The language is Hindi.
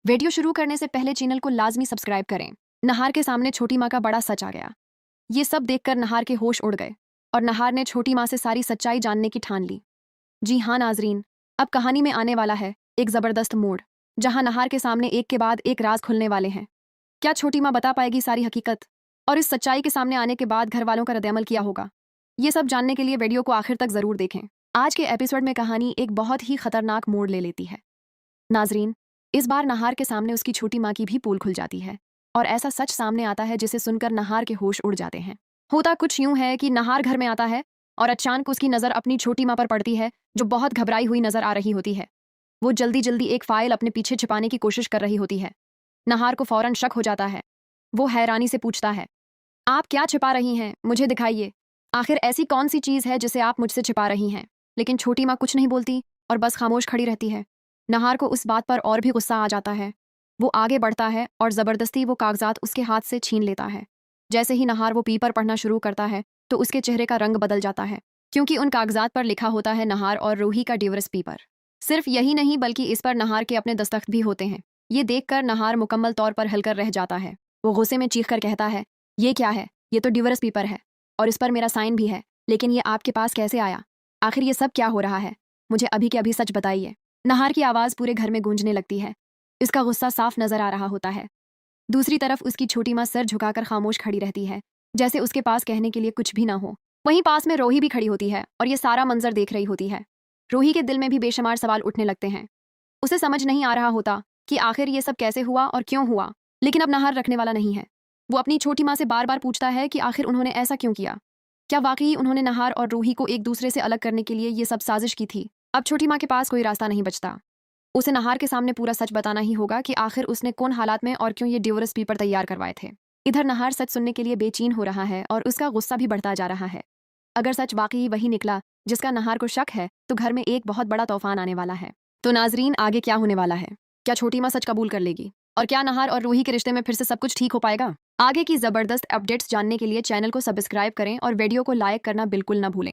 वीडियो शुरू करने से पहले चैनल को लाजमी सब्सक्राइब करें। नहार के सामने छोटी माँ का बड़ा सच आ गया। ये सब देखकर नहार के होश उड़ गए और नहार ने छोटी माँ से सारी सच्चाई जानने की ठान ली। जी हाँ नाजरीन, अब कहानी में आने वाला है एक जबरदस्त मोड़, जहां नहार के सामने एक के बाद एक राज खुलने वाले हैं। क्या छोटी माँ बता पाएगी सारी हकीकत, और इस सच्चाई के सामने आने के बाद घर वालों का रद्दअमल क्या होगा? ये सब जानने के लिए वीडियो को आखिर तक जरूर देखें। आज के एपिसोड में कहानी एक बहुत ही खतरनाक मोड़ ले लेती है। नाजरीन, इस बार नहार के सामने उसकी छोटी माँ की भी पोल खुल जाती है और ऐसा सच सामने आता है जिसे सुनकर नहार के होश उड़ जाते हैं। होता कुछ यूं है कि नहार घर में आता है और अचानक उसकी नज़र अपनी छोटी माँ पर पड़ती है, जो बहुत घबराई हुई नजर आ रही होती है। वो जल्दी जल्दी एक फाइल अपने पीछे छिपाने की कोशिश कर रही होती है। नहार को फौरन शक हो जाता है। वो हैरानी से पूछता है, आप क्या छिपा रही हैं? मुझे दिखाइए। आखिर ऐसी कौन सी चीज़ है जिसे आप मुझसे छिपा रही हैं? लेकिन छोटी माँ कुछ नहीं बोलती और बस खामोश खड़ी रहती है। नहार को उस बात पर और भी गुस्सा आ जाता है। वो आगे बढ़ता है और ज़बरदस्ती वो कागजात उसके हाथ से छीन लेता है। जैसे ही नहार वो पेपर पढ़ना शुरू करता है तो उसके चेहरे का रंग बदल जाता है, क्योंकि उन कागजात पर लिखा होता है नहार और रूही का डिवोर्स पेपर। सिर्फ यही नहीं बल्कि इस पर नहार के अपने दस्तखत भी होते हैं। ये देखकर नहार मुकम्मल तौर पर हिलकर रह जाता है। वो गुस्से में चीख कर कहता है, ये क्या है? ये तो डिवोर्स पेपर है और इस पर मेरा साइन भी है, लेकिन ये आपके पास कैसे आया? आखिर ये सब क्या हो रहा है? मुझे अभी के अभी सच बताइए। नहार की आवाज़ पूरे घर में गूंजने लगती है। इसका गुस्सा साफ नजर आ रहा होता है। दूसरी तरफ उसकी छोटी माँ सर झुकाकर खामोश खड़ी रहती है, जैसे उसके पास कहने के लिए कुछ भी ना हो। वहीं पास में रोही भी खड़ी होती है और ये सारा मंजर देख रही होती है। रोही के दिल में भी बेशुमार सवाल उठने लगते हैं। उसे समझ नहीं आ रहा होता कि आखिर ये सब कैसे हुआ और क्यों हुआ, लेकिन अब नहार रखने वाला नहीं है। वो अपनी छोटी माँ से बार बार पूछता है कि आखिर उन्होंने ऐसा क्यों किया। क्या वाकई उन्होंने नहार और रूही को एक दूसरे से अलग करने के लिए ये सब साजिश की थी? अब छोटी माँ के पास कोई रास्ता नहीं बचता। उसे नहार के सामने पूरा सच बताना ही होगा कि आखिर उसने कौन हालात में और क्यों ये डिवोर्स पेपर तैयार करवाए थे। इधर नहार सच सुनने के लिए बेचैन हो रहा है और उसका गुस्सा भी बढ़ता जा रहा है। अगर सच वाकई वही निकला जिसका नहार को शक है, तो घर में एक बहुत बड़ा तूफान आने वाला है। तो नाजरीन, आगे क्या होने वाला है? क्या छोटी माँ सच कबूल कर लेगी? और क्या नहार और रूही के रिश्ते में फिर से सब कुछ ठीक हो पाएगा? आगे की जबरदस्त अपडेट्स जानने के लिए चैनल को सब्सक्राइब करें और वीडियो को लाइक करना बिल्कुल न भूलें।